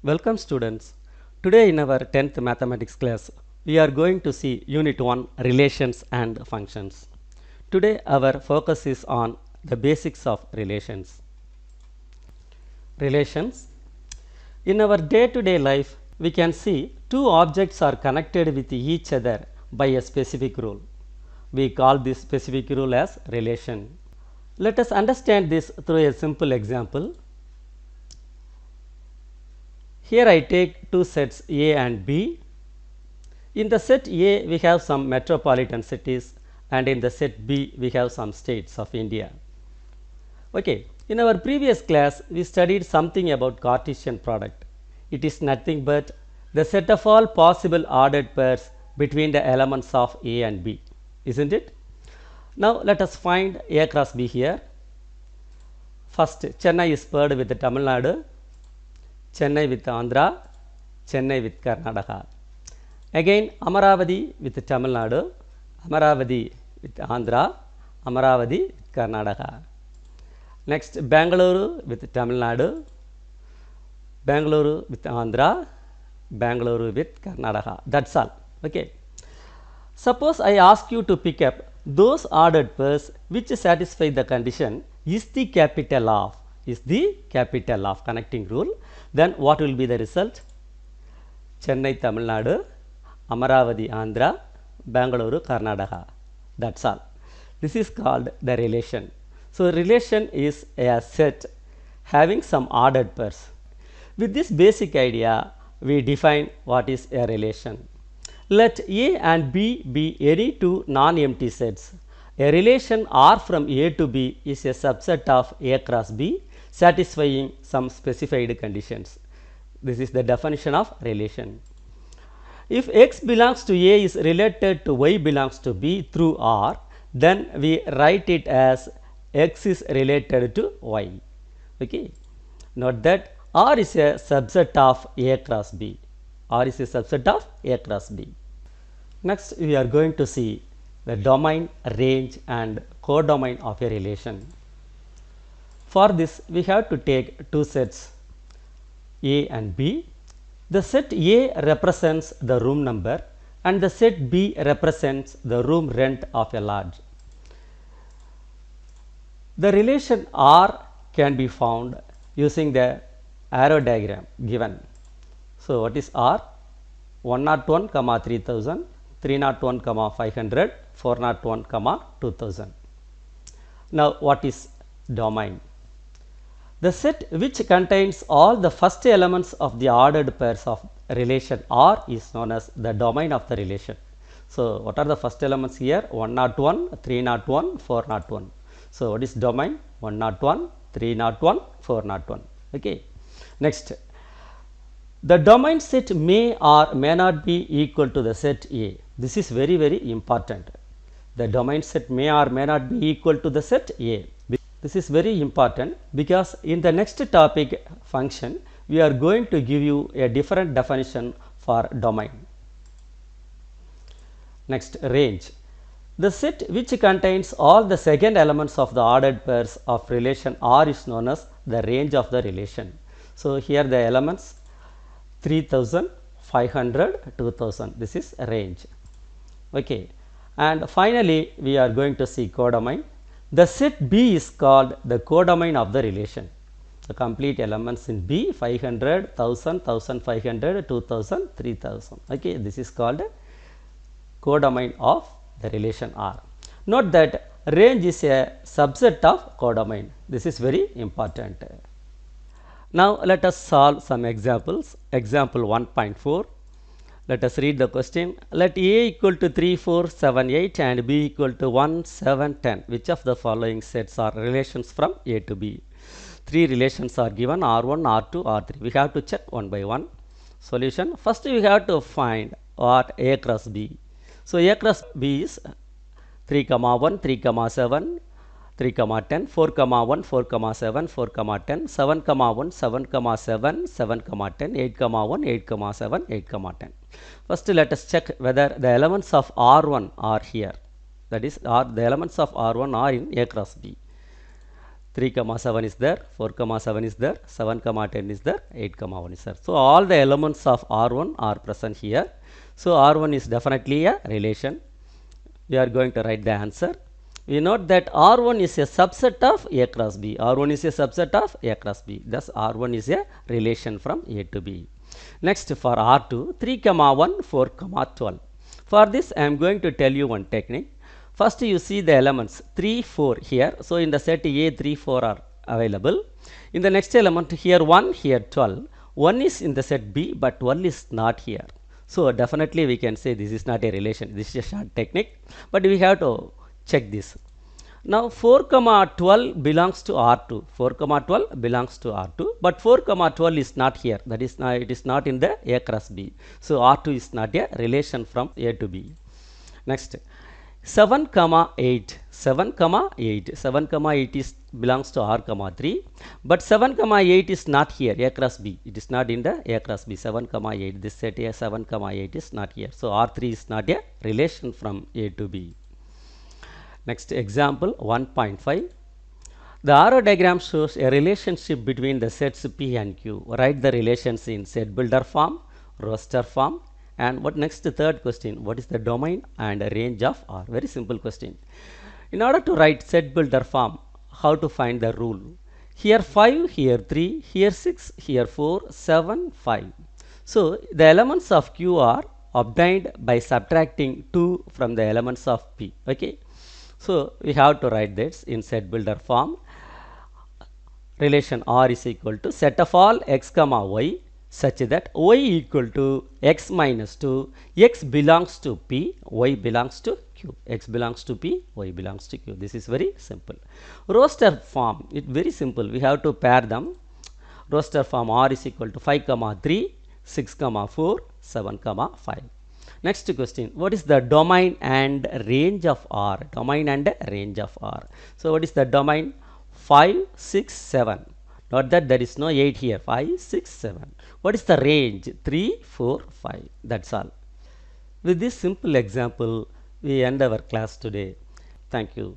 Welcome students. Today in our 10th mathematics class, we are going to see Unit 1 Relations and Functions. Today our focus is on the basics of relations. Relations. In our day-to-day life, we can see two objects are connected with each other by a specific rule. We call this specific rule as relation. Let us understand this through a simple example. Here I take two sets A and B. In the set A, we have some metropolitan cities, and in the set B, we have some states of India. Okay. In our previous class, we studied something about Cartesian product. It is nothing but the set of all possible ordered pairs between the elements of A and B, isn't it? Now, let us find A cross B here. First, Chennai is paired with Tamil Nadu, Chennai with Andhra, Chennai with Karnataka. Again, Amaravati with Tamil Nadu, Amaravati with Andhra, Amaravati with Karnataka. Next, Bangalore with Tamil Nadu, Bangalore with Andhra, Bangalore with Karnataka. That's all. Okay. Suppose I ask you to pick up those ordered pairs which satisfy the condition is the capital of connecting rule, then what will be the result? Chennai Tamil Nadu, Amaravati Andhra, Bangalore Karnataka. That's all. This is called the relation. So, relation is a set having some ordered pairs. With this basic idea, we define what is a relation. Let A and B be any two non-empty sets. A relation R from A to B is a subset of A cross B satisfying some specified conditions. This is the definition of relation. If X belongs to A is related to Y belongs to B through R, then we write it as X is related to Y. Okay. Note that R is a subset of A cross B. R is a subset of A cross B. Next, we are going to see the domain, range and codomain of a relation. For this, we have to take two sets A and B. The set A represents the room number and the set B represents the room rent of a lodge. The relation R can be found using the arrow diagram given. So, what is R? 101, 3000, 301, 500, 401, 2000. Now, what is domain? The set which contains all the first elements of the ordered pairs of relation R is known as the domain of the relation. So, what are the first elements here? 101, 301, 401. So, what is domain? 101, 301, 401. Okay. Next, the domain set may or may not be equal to the set A. This is very, very important. The domain set may or may not be equal to the set A. This is very important because in the next topic function, we are going to give you a different definition for domain. Next, range. The set which contains all the second elements of the ordered pairs of relation R is known as the range of the relation. So, here the elements 3000, 500, 2000. This is range. Okay. And finally, we are going to see codomain. The set B is called the codomain of the relation. The complete elements in B 500, 1000, 1500, 2000, 3000. Okay. This is called codomain of the relation R. Note that range is a subset of codomain. This is very important. Now, let us solve some examples. Example 1.4. Let us read the question. Let A equal to 3, 4, 7, 8 and B equal to 1, 7, 10. Which of the following sets are relations from A to B? Three relations are given R1, R2, R3. We have to check one by one. Solution. First, we have to find what A cross B. So, A cross B is 3, 1, 3, 7, 3, 10, 4, 1, 4, 7, 4, 10, 7, 1, 7, 7, 7, 10, 8, 1, 8, 7, 8, 10. First, let us check whether the elements of R1 are here. That is, the elements of R1 are in A cross B. 3 comma 7 is there, 4 comma 7 is there, 7 comma 10 is there, 8 comma 1 is there. So all the elements of R1 are present here. So R1 is definitely a relation. We are going to write the answer. We note that R1 is a subset of A cross B. R1 is a subset of A cross B. Thus R1 is a relation from A to B. Next, for R2, 3 comma 1, 4 comma 12. For this I am going to tell you one technique. First you see the elements 3, 4 here. So in the set A, 3, 4 are available. In the next element here 1, here 12. 1 is in the set B, but 12 is not here. So definitely we can say this is not a relation. This is a short technique, but we have to check this. Now 4 comma 12 belongs to R2. 4 comma 12 belongs to R2, but 4 comma 12 is not here. That is not, it is not in the A cross B. So R2 is not a relation from A to B. Next, 7 comma 8. 7 comma 8. 7 comma 8 is belongs to R comma 3, but 7 comma 8 is not here. A cross B. It is not in the A cross B. 7 comma 8. This set A 7 comma 8 is not here. So R3 is not a relation from A to B. Next example 1.5. The arrow diagram shows a relationship between the sets P and Q. Write the relations in set builder form, roster form, and what next third question, what is the domain and range of R? Very simple question. In order to write set builder form, how to find the rule? Here 5, here 3, here 6, here 4, 7, 5. So the elements of Q are obtained by subtracting 2 from the elements of P. Okay. So we have to write this in set builder form. Relation R is equal to set of all x comma y such that y equal to x minus 2, x belongs to P, y belongs to Q, x belongs to P, y belongs to Q. This is very simple. Roster form, it very simple. We have to pair them. Roster form R is equal to 5 comma 3, 6 comma 4, 7 comma 5. Next question, what is the domain and range of R? Domain and range of R. So what is the domain? 5, 6, 7. Not that there is no 8 here. 5, 6, 7. What is the range? 3, 4, 5. That's all. With this simple example, we end our class today. Thank you.